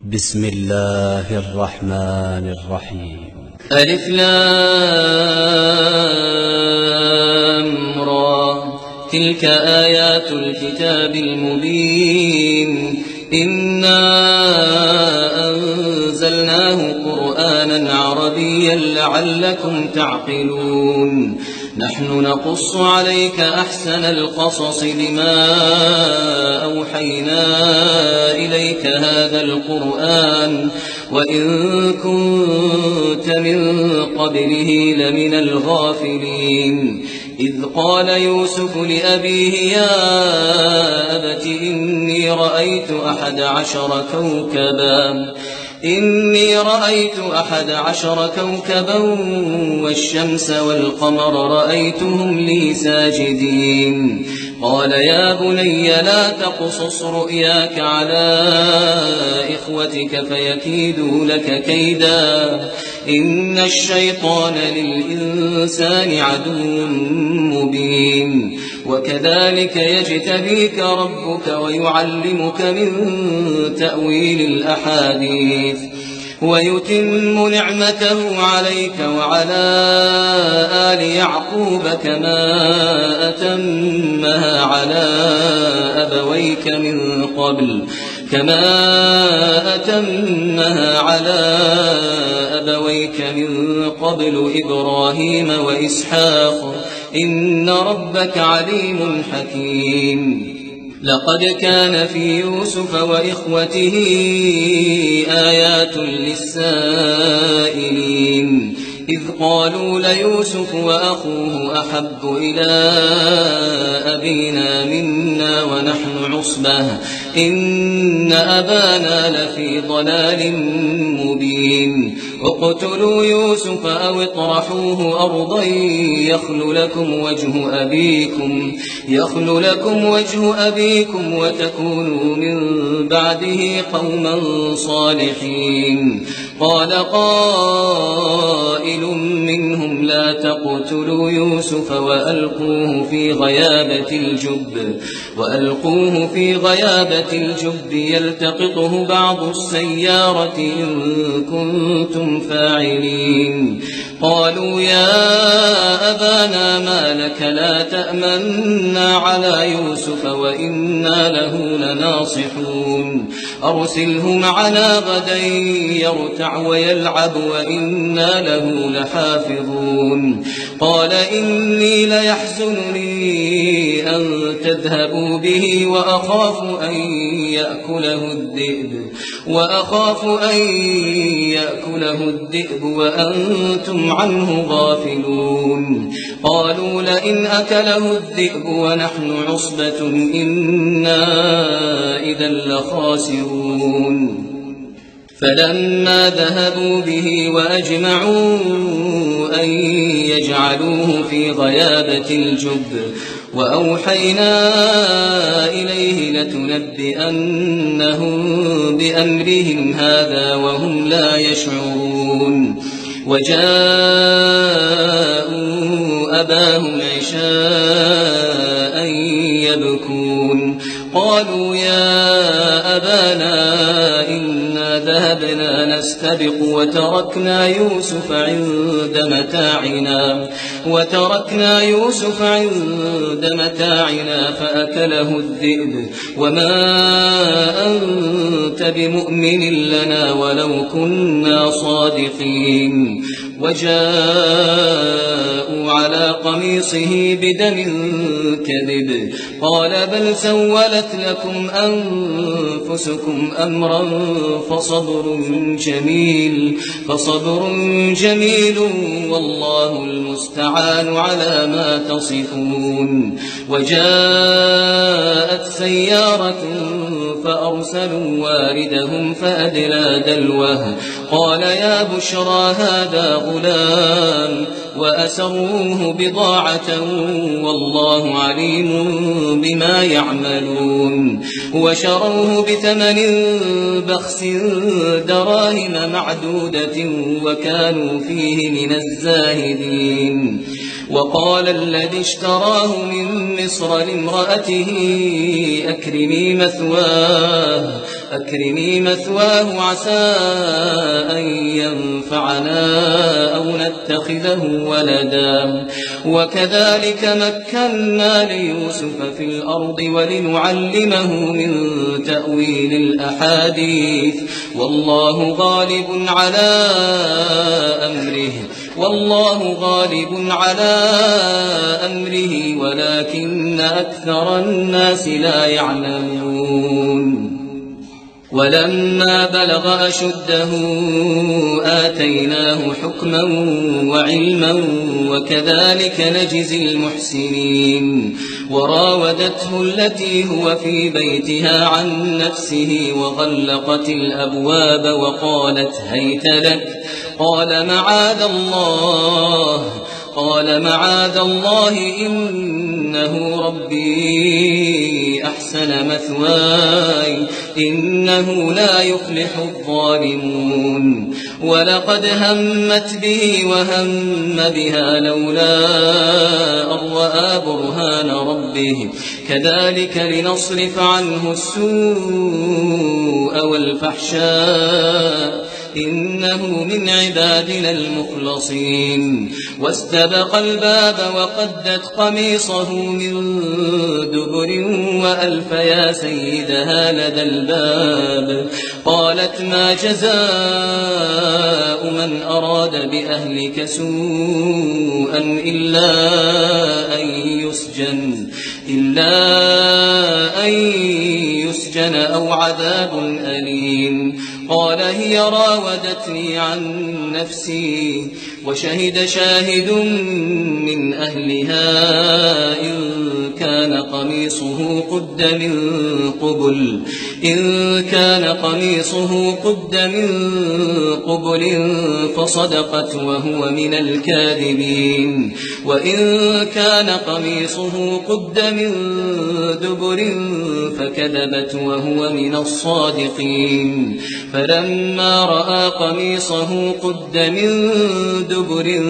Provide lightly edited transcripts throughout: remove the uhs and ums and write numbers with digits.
بسم الله الرحمن الرحيم. ألف لام را تلك آيات الكتاب المبين إنا أنزلناه قرآنا عربيا لعلكم تعقلون نحن نقص عليك أحسن القصص بما أوحينا إليك هذا القرآن وإن كنت من قبله لمن الغافلين إذ قال يوسف لأبيه يا أبت إني رأيت أحد عشر كوكبا والشمس والقمر رأيتهم لي ساجدين قال يا بني لا تقصص رؤياك على إخوتك فيكيدوا لك كيدا إن الشيطان للإنسان عدو مبين وكذلك يجتبيك ربك ويعلمك من تأويل الأحاديث ويتم نعمته عليك وعلى آل يعقوب كما أتمها على أبويك من قبل إبراهيم وإسحاق إن ربك عليم حكيم لقد كان في يوسف وإخوته آيات للسائلين إذ قالوا ليوسف وأخوه أحب إلى أبينا منا ونحن عصبة إن أبانا لفي ضلال مبين اقتلوا يوسف أو اطرحوه أرضا يخل لكم وجه أبيكم وتكونوا من بعده قوما صالحين قال قائل منهم لا تقتلوا يوسف وألقوه في غيابة الجب يلتقطه بعض السيارة إن كنتم فاعلين قالوا يا أبانا ما لك لا تأمنا على يوسف وإنا له لناصحون أرسله معنا غدا يرتع ويلعب وإنا له لحافظون قال إني ليحزنني أن تذهبوا به وأخاف أن يأكله الذئب وأنتم عنه غافلون قالوا لئن أكله الذئب ونحن عصبة إنا إذا لخاسرون فلما ذهبوا به وأجمعوا أن يجعلوه في غيابة الجب وأوحينا إليه لتنبئنهم بأمرهم هذا وهم لا يشعرون وجاءوا أباهم عشاء يبكون قالوا يا أبانا إنا ذهبنا نستبق وتركنا يوسف عند متاعنا فأكله الذئب وما أنت بمؤمن لنا ولو كنا صادقين وجاءوا على قميصه بدم كذب قال بل سولت لكم أنفسكم أمرا فصبر جميل والله المستعان على ما تصفون وجاءت سيارة فأرسلوا واردهم فأدلى دلوه قال يا بشرى هذا غلام وأسروه بضاعة والله عليم بما يعملون وشروه بثمن بخس دراهم معدودة وكانوا فيه من الزاهدين وقال الذي اشتراه من مصر لامرأته أكرمي مثواه أكرمي مثواه عسى أن ينفعنا أو نتخذه ولدا وكذلك مكنا ليوسف في الأرض ولنعلمه من تأويل الأحاديث والله غالب على أمره ولكن أكثر الناس لا يعلمون ولما بلغ أشده آتيناه حكما وعلما وكذلك نجزي المحسنين وراودته التي هو في بيتها عن نفسه وغلقت الأبواب وقالت هيت لك قال معاذ الله إنه ربي أحسن مثواي إنه لا يفلح الظالمون ولقد همت به وهم بها لولا أن رأى برهان ربه كذلك لنصرف عنه السوء والفحشاء إنه من عبادنا المخلصين واستبق الباب وقدت قميصه من دبر وألف يا سيدها لدى الباب قالت ما جزاء من أراد بأهلك سوءا إلا أن يسجن أو عذاب أليم قال هي راودتني عن نفسي وشهد شاهد من أهلها إن كان قميصه قد من قبل فصدقت وهو من الكاذبين وإن كان قميصه قد من دبر فكذبت وهو من الصادقين فلما رأى قميصه قد من دبر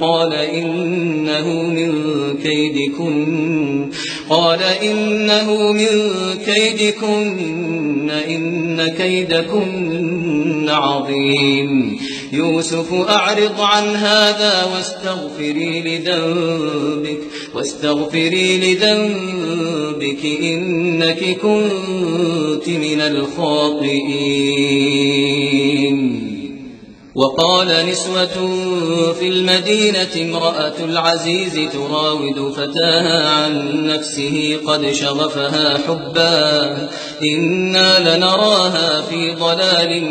قال إنه من كيدكن إن كيدكن عظيم يوسف أعرض عن هذا واستغفري لذنبك إنك كنت من الخاطئين وقال نسوة في المدينة امرأة العزيز تراود فتاها عن نفسه قد شغفها حبا إنا لنراها في ضلال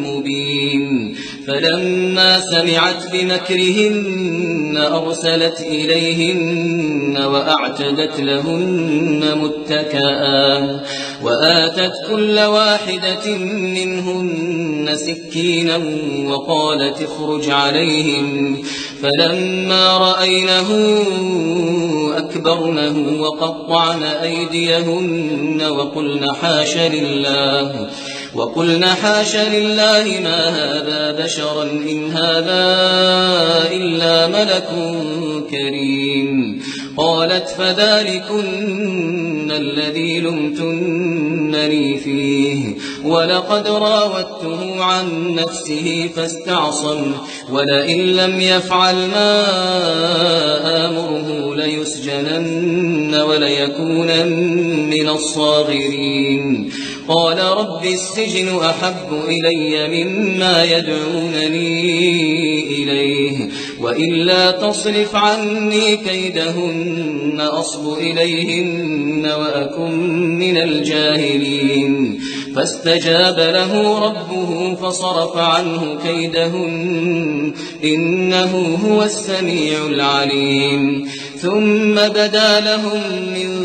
مبين فلما سمعت بمكرهن أرسلت إليهن وأعتدت لهن متكئا وآتت كل واحدة منهن سكينا وقالت اخرج عليهم فلما رأينه أكبرنه وقطعن أيديهن وقلن حاش لله ما هذا بشرا إن هذا إلا ملك كريم قالت فذلكن الذي لمتنني فيه ولقد راودته عن نفسه فاستعصم ولئن لم يفعل ما آمره ليسجنن وليكونن من الصاغرين قال رب السجن أحب إلي مما يدعونني إليه وإلا تصرف عني كيدهن أصب إليهن وأكن من الجاهلين فاستجاب له ربه فصرف عنه كيدهن إنه هو السميع العليم ثم بدا لهم من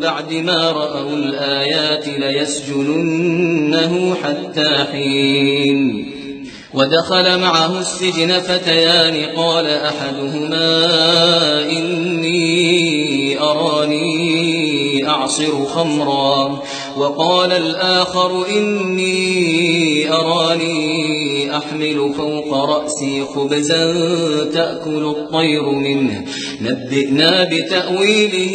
بعد ما رأوا الآيات ليسجننه حتى حين ودخل معه السجن فتيان قال أحدهما إني أراني أعصر خمرا وقال الآخر إني أراني أحمل فوق رأسي خبزا تأكل الطير منه نبئنا بتأويله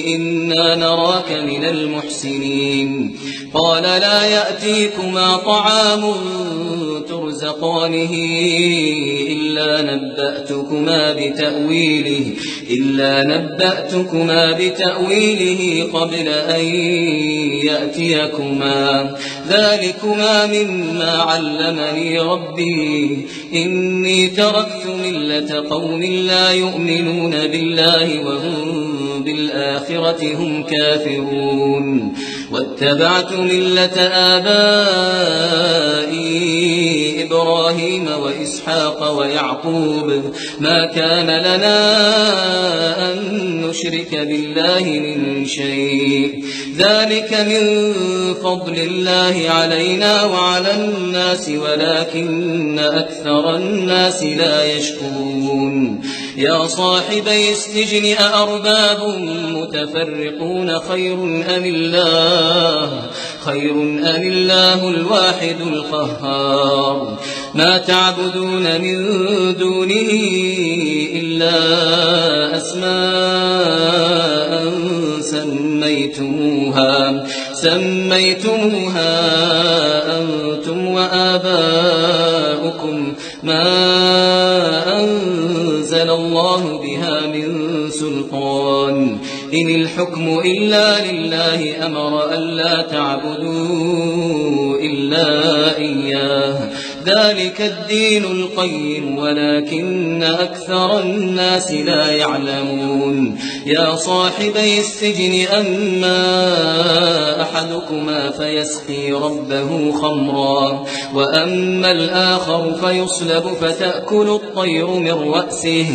إنا نراك من المحسنين قال لا يأتيكما طعام ترزقانه إلا نبأتكما بتأويله قبل أن يأتيكما ذلكما مما علمني ربي إني تركت ملة قوم لا يؤمنون بالله وهم بالآخرة هم كافرون واتبعت ملة آبائي إبراهيم وإسحاق ويعقوب ما كان لنا أن نشرك بالله من شيء ذلك من فضل الله علينا وعلى الناس ولكن أكثر الناس لا يشكرون يا صاحبي السجن أأرباب متفرقون خير أم الله الواحد القهار ما تعبدون من دونه إلا أسماء سميتموها أنتم وآباؤكم ما أنزل الله بها من سلطان إن الحكم إلا لله أمر ألا تعبدوا إلا إياه ذلك الدين القيم ولكن أكثر الناس لا يعلمون يا صاحبي السجن أما أحدكما فيسقي ربه خمرا وأما الآخر فيصلب فتأكل الطير من رأسه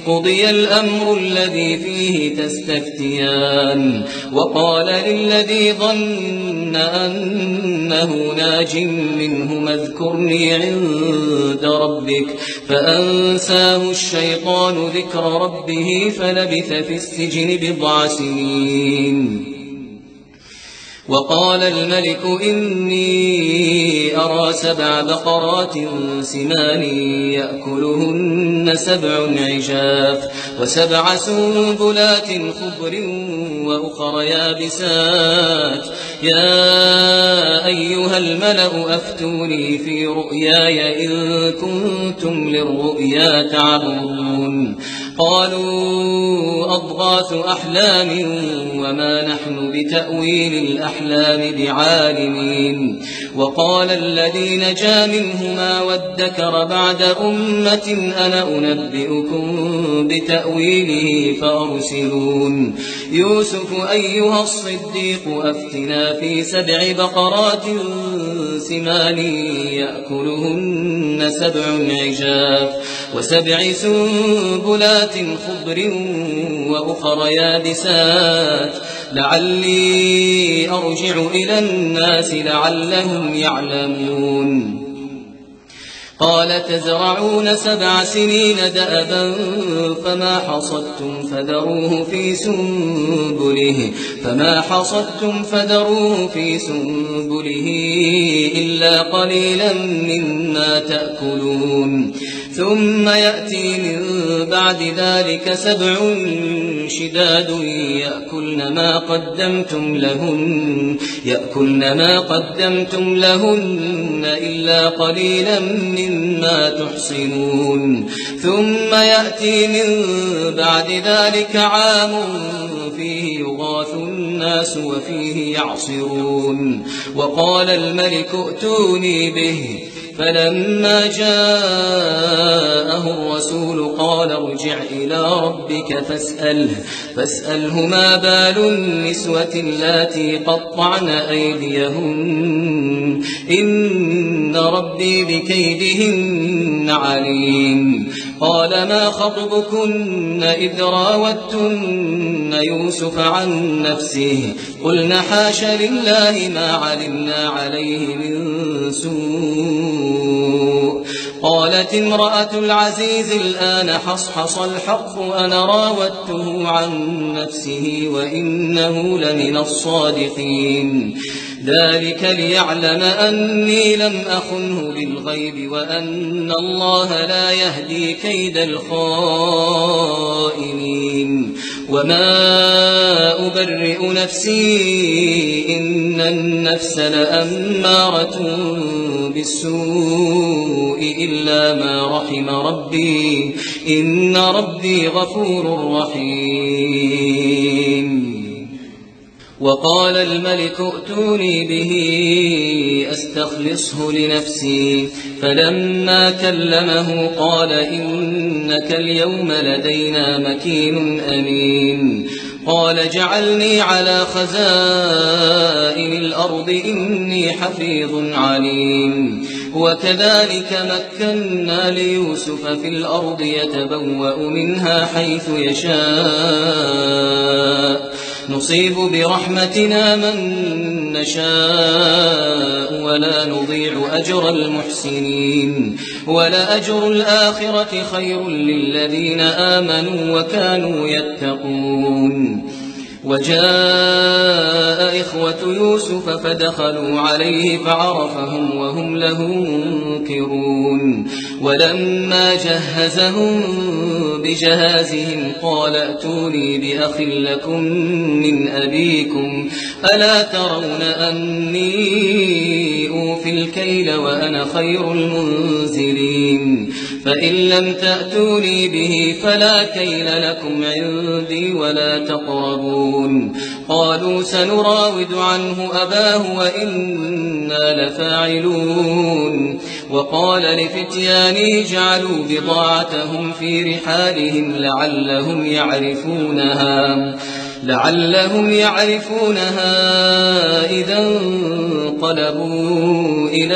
قضي الأمر الذي فيه تستفتيان وقال للذي ظن أنه ناج منه اذكرني عند ربك فأنساه الشيطان ذكر ربه فلبث في السجن بضع سنين وقال الملك إني أرى 7 بقرات سمان يأكلهن 7 عجاف و7 سنبلات خضر وأخر يابسات يا أيها الملأ أفتوني في رؤياي إن كنتم للرؤيا تعبرون قالوا أضغاث أحلام وما نحن بتأويل الأحلام بعالمين وقال الذي نجا منهما وادكر بعد أمة أنا أنبئكم بتأويله فأرسلون يوسف أيها الصديق أفتنا في 7 بقرات سمان يأكلهن 7 عجاف و7 سنبلات خضر وأخر يابسات لعلي أرجع إلى الناس لعلهم يعلمون قال تزرعون 7 سنين دأبا فما حصدتم فذروه في سنبله إلا قليلا مما تأكلون ثم يأتي من بعد ذلك 7 شداد يأكلن ما قدمتم لهن إلا قليلا مما تحصنون ثم يأتي من بعد ذلك عام فيه يغاث الناس وفيه يعصرون وقال الملك ائتوني به فلما جاءه الرسول قال ارجع إلى ربك فاسأله ما بال النسوة اللاتي قطعن أيديهن إن ربي بكيدهن عليم قال ما خطبكن إذ راوتن يوسف عن نفسه قلنا حاش لله ما علمنا عليه من سوء قالت امرأة العزيز الآن حصحص الحق أنا راودته عن نفسه وإنه لمن الصادقين ذلك ليعلم أني لم أخنه بالغيب وأن الله لا يهدي كيد الخائنين وما أبرئ نفسي إن النفس لأمارة بالسوء إلا ما رحم ربي إن ربي غفور رحيم وقال الملك ائتوني به أستخلصه لنفسي فلما كلمه قال إنك اليوم لدينا مكين أمين قال جعلني على خزائن الأرض إني حفيظ عليم وكذلك مكنا ليوسف في الأرض يتبوأ منها حيث يشاء نصيب برحمتنا من نشاء ولا نضيع أجر المحسنين ولأجر الآخرة خير للذين آمنوا وكانوا يتقون وجاء إخوة يوسف فدخلوا عليه فعرفهم وهم له منكرون ولما جهزهم بجهازهم قال ائتوني بأخ لكم من أبيكم ألا ترون أني أوفي الكيل وأنا خير المنزلين فإن لم تأتوني به فلا كيل لكم عندي ولا تقربون قالوا سنراود عنه أباه وإنا لفاعلون وقال لفتيانه جعلوا بضاعتهم في رحالهم لعلهم يعرفونها إذا انقلبوا إلى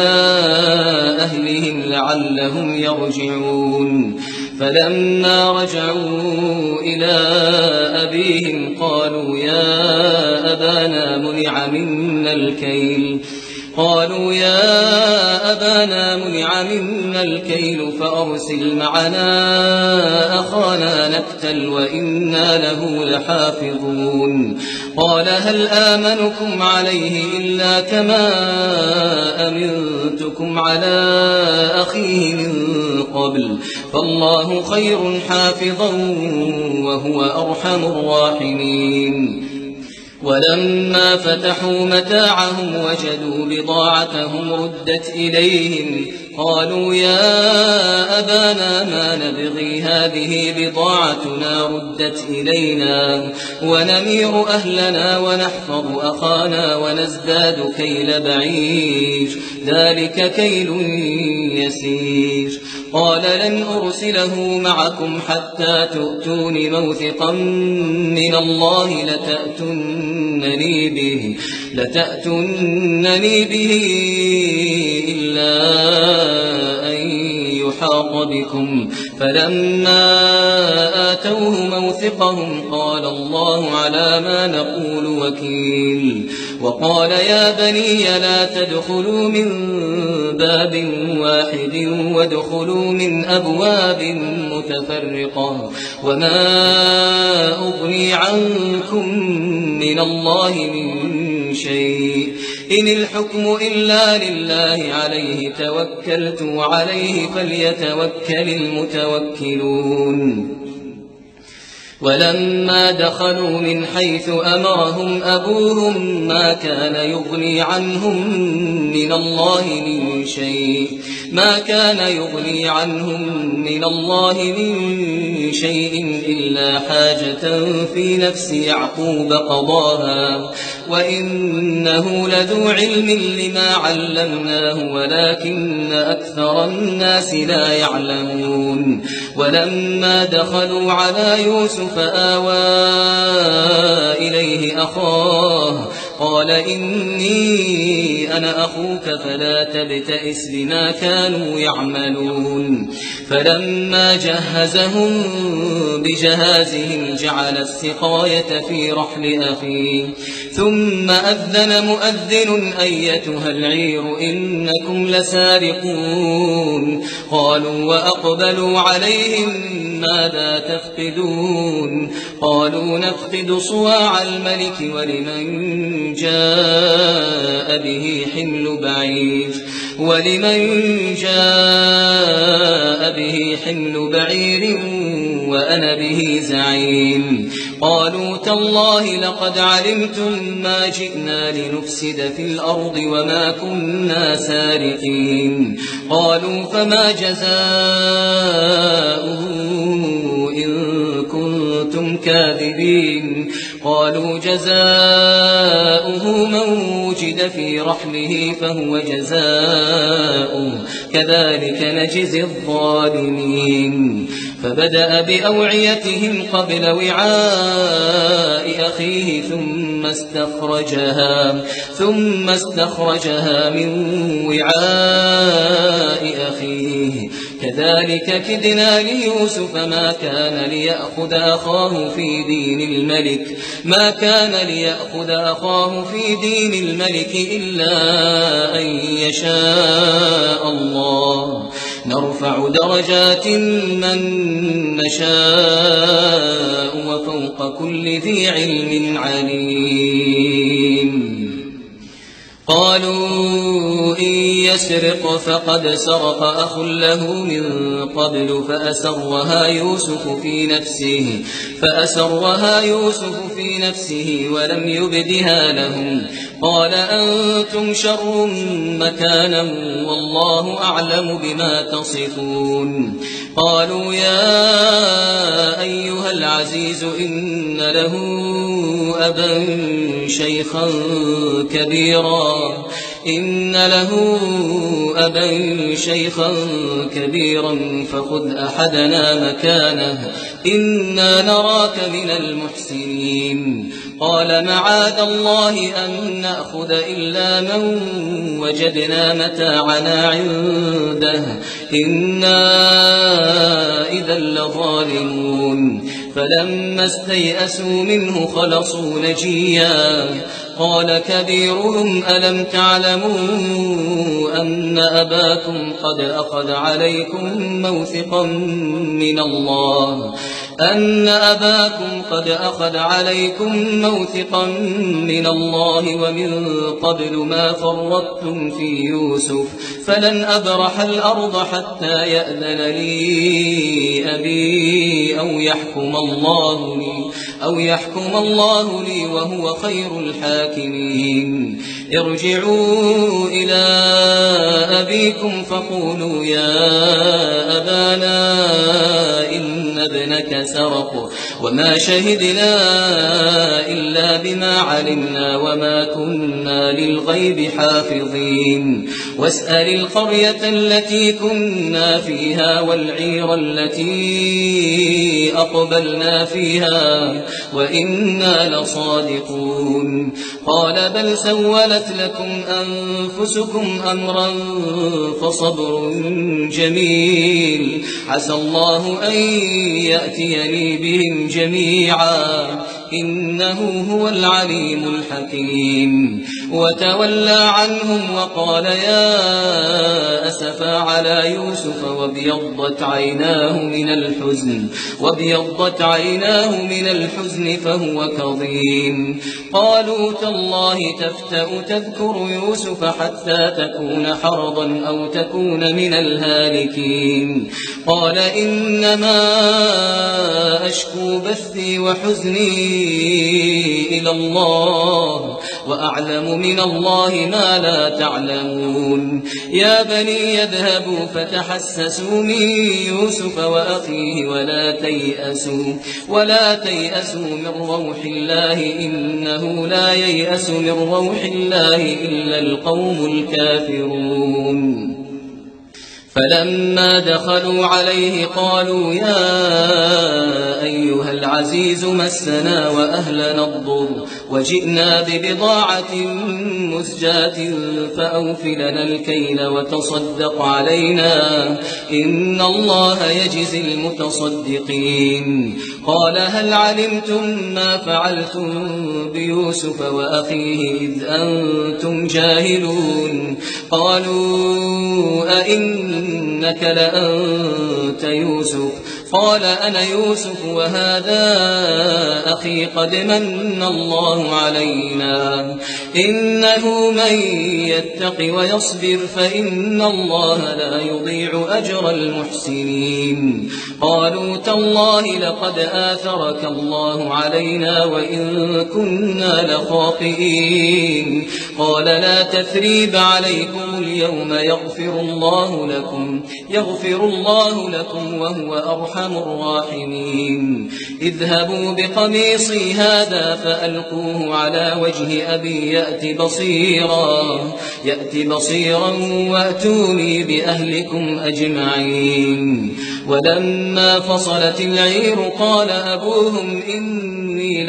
أهلهم لعلهم يرجعون فلما رجعوا إلى أبيهم قالوا يا أبانا منع منا الكيل فأرسل معنا أخانا نكتل وإنا له لحافظون قال هل آمنكم عليه إلا كما أمنتكم على أخيه من قبل فالله خير حافظا وهو أرحم الراحمين ولما فتحوا متاعهم وجدوا بضاعتهم ردت إليهم قالوا يا أبانا ما نبغي هذه بضاعتنا ردت إلينا ونمير أهلنا ونحفظ أخانا ونزداد كيل بعير ذلك كيل يسير قال لن أرسله معكم حتى تؤتون موثقا من الله لتأتونني به إلا أن يحاط بكم فلما آتوه موثقهم قال الله على ما نقول وكيل وقال يا بني لا تدخلوا من باب واحد وادخلوا من أبواب متفرقة وما أغني عنكم من الله من شيء إن الحكم إلا لله عليه توكلت وعليه فليتوكل المتوكلون ولما دخلوا من حيث أمرهم أبوهم ما كان يغني عنهم من الله من شيء إلا حاجة في نفس يعقوب قضاها وإنه لذو علم لما علمناه ولكن أكثر الناس لا يعلمون ولما دخلوا على يوسف آوى إليه أخاه قال إني أنا أخوك فلا تبتئس بما كانوا يعملون فلما جهزهم بجهازهم جعل السقاية في رحل أخيه ثم أذن مؤذن أيتها العير إنكم لسارقون قالوا وأقبلوا عليهم ماذا تفقدون قالوا نفقد صواع الملك ولمن جاء به حمل بعير وأنا به زعيم. قالوا تالله لقد علمتم ما جئنا لنفسد في الأرض وما كنا سارقين. قالوا فما جزاؤه إن كنتم كاذبين. قالوا جزاؤه من وجد في رحله فهو جزاؤه كذلك نجزي الظالمين. فبدأ بأوعيتهم قبل وعاء أخيه ثم استخرجها من وعاء أخيه كذلك كدنا ليوسف ما كان ليأخذ أخاه في دين الملك إلا أن يشاء الله نرفع درجات من نشاء وفوق كل ذي علم عليم. قالوا إن يسرق فقد سرق أخ له من قبل فأسرها يوسف في نفسه ولم يبدها لهم. قال أنتم شر مكانا والله أعلم بما تصفون. قالوا يا أيها العزيز إن له أبا شيخا كبيرا فخذ أحدنا مكانه إنا نراك من المحسنين. قال معاذ الله أن نأخذ إلا من وجدنا متاعنا عنده إنا إذا لظالمون. فلما استيئسوا منه خلصوا نجيا. قال كبيرهم ألم تعلموا أن أباكم قد أخذ عليكم موثقا من الله ومن قبل ما فرطتم في يوسف فلن أبرح الأرض حتى يأذن لي أبي أو يحكم الله لي وهو خير الحاكمين. ارجعوا إلى أبيكم فقولوا يا أبانا إن ابنك سرق وما شهدنا إلا بما علمنا وما كنا للغيب حافظين. واسأل القرية التي كنا فيها والعير التي أقبلنا فيها وإنا لصادقون. قال بل سولت لكم أنفسكم أمرا فصبر جميل عسى الله أن يأتيني بهم جميعا إنه هو العليم الحكيم. وتولى عنهم وقال يا أسفى على يوسف وابيضت عيناه من الحزن فهو كظيم. قالوا تالله تفتأ تذكر يوسف حتى تكون حرضا أو تكون من الهالكين. قال إنما أشكو بثي وحزني إلى الله وأعلم من الله ما لا تعلمون. يا بني يذهبوا فتحسسوا من يوسف وأخيه ولا تيأسوا من روح الله إنه لا ييأس من روح الله إلا القوم الكافرون. فلما دخلوا عليه قالوا يا أيها العزيز مسنا وأهلنا الضر وجئنا ببضاعة مزجاة فأوف لنا الكيل وتصدق علينا إن الله يجزي المتصدقين. قال هل علمتم ما فعلتم بيوسف وأخيه إذ أنتم جاهلون. قالوا أئنك لأنت يوسف قال أنا يوسف وهذا أخي قد من الله علينا إنه من يتق ويصبر فإن الله لا يضيع أجر المحسنين قالوا تالله لقد آثرك الله علينا وإن كنا لخاطئين قال لا تثريب عليكم اليوم يغفر الله لكم وهو أرحم الراحمين اذهبوا بقميصي هذا فألقوه على وجه أبي يأت بصيرا وأتوني بأهلكم أجمعين ولما فصلت العير قال أبوهم إني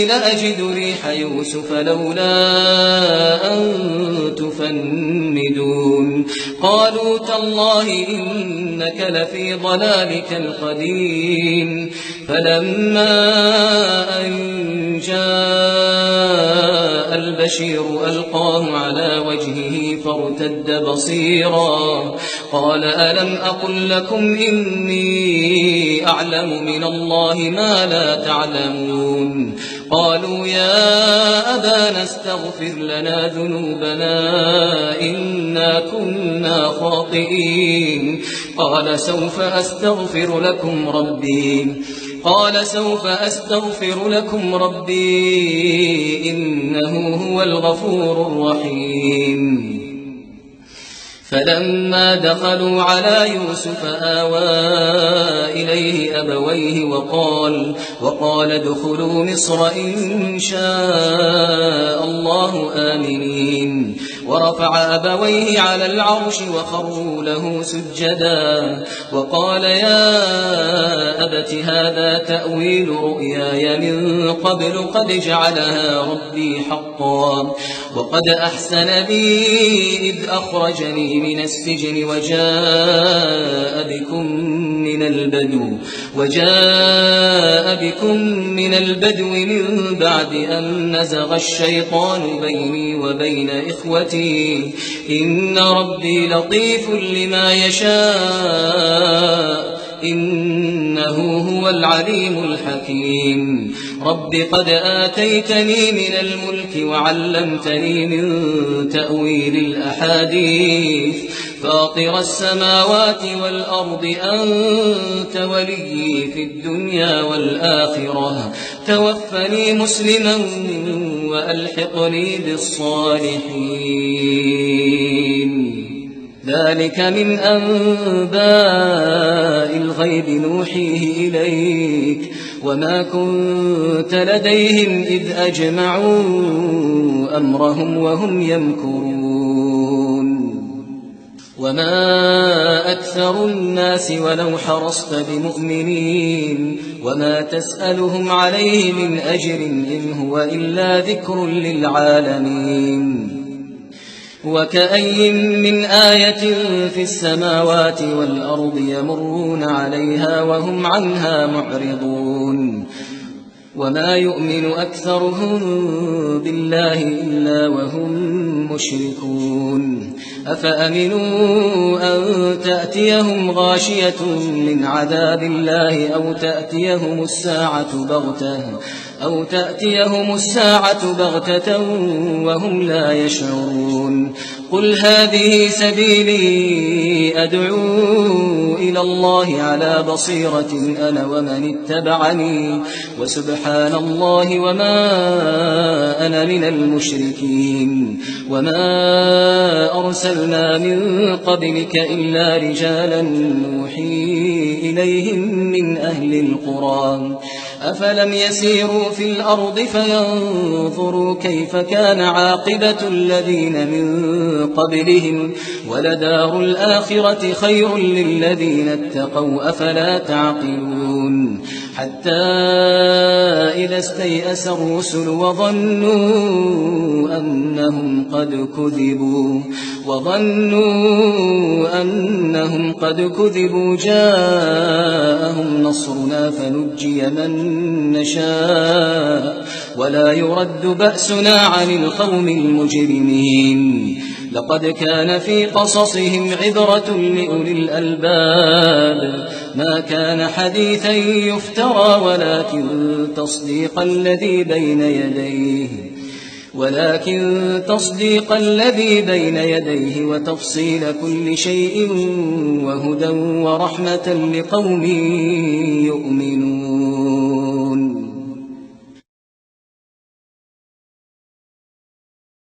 لأجد ريح يوسف لولا أن تفندون قالوا تالله إنك لفي ضلالك القديم فلما أن جاء البشير ألقاه على وجهه فارتد بصيرا قال ألم أقل لكم إني أعلم من الله ما لا تعلمون قالوا يا أبانا استغفر لنا ذنوبنا إنا كنا خاطئين قال سوف أستغفر لكم ربي إنه هو الغفور الرحيم فلما دخلوا على يوسف آوى إليه أبويه وقال ادخلوا مصر إن شاء الله آمنين ورفع أبويه على العرش وخروا له سجدا وقال يا أبت هذا تأويل رؤياي من قبل قد جعلها ربي حقا وقد أحسن بي إذ أخرجني من السجن وجاء بكم من البدو من بعد أن نزغ الشيطان بيني وبين إخوتي إن ربي لطيف لما يشاء إنه هو العليم الحكيم رب قد آتيتني من الملك وعلمتني من تأويل الأحاديث فاطر السماوات والأرض أنت وليي في الدنيا والآخرة توفني مسلما وألحقني بالصالحين ذلك من أنباء الغيب نوحيه إليك وما كنت لديهم إذ أجمعوا أمرهم وهم يمكرون وما أكثر الناس ولو حرصت بمؤمنين وما تسألهم عليه من أجر إن هو إلا ذكر للعالمين وكأي من آية في السماوات والأرض يمرون عليها وهم عنها معرضون وما يؤمن أكثرهم بالله إلا وهم مشركون أفأمنوا أن تأتيهم غاشية من عذاب الله أو تأتيهم الساعة بغتة وهم لا يشعرون قل هذه سبيلي أدعو إلى الله على بصيرة أنا ومن اتبعني وسبحان الله وما أنا من المشركين وما أرسلنا من قبلك إلا رجالا نوحي إليهم من أهل القرى أفلم يسيروا في الأرض فينظروا كيف كان عاقبة الذين من قبلهم ولدار الآخرة خير للذين اتقوا أفلا تعقلون حتى إذا استيأس الرسل وظنوا أنهم قد كذبوا جاءهم نصرنا فنجي من نشاء ولا يرد بأسنا عن القوم المجرمين لقد كان في قصصهم عبرة لأولي الألباب ما كان حديثا يفترى ولكن تصديق الذي بين يديه وتفصيل كل شيء وهدى ورحمة لقوم يؤمنون